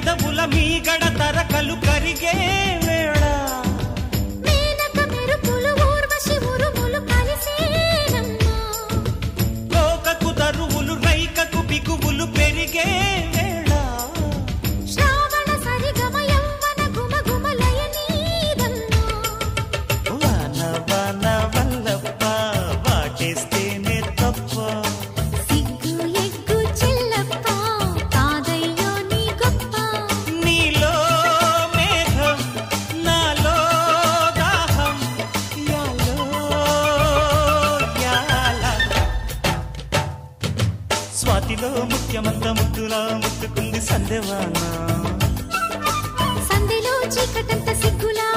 పెదవుల మీగడ తరకలు కరిగే వేళ మేనక మెరుపులు ఊర్వశి ఉరుములు కలిసేనమ్మా లోకకు దరువులు రైకకు బిగువులు పెరిగే వేళ శ్రావణ సరిగమ యవ్వన గుమగుమలయ నీదమ్మా వాన వాన వల్లప్ప వాటేస్తేనే తప్ప సిగ్గు ఎగ్గు చెల్లప్ప కాదయ్యో నీ గొప్ప నీలో మేఘం నాలో దాహం యాలో యాల స్వాతిలో ముఖ్యమంత ముద్దులా ముద్దుకుంది సందెవాన సందెలో చీకటంత సిగ్గులా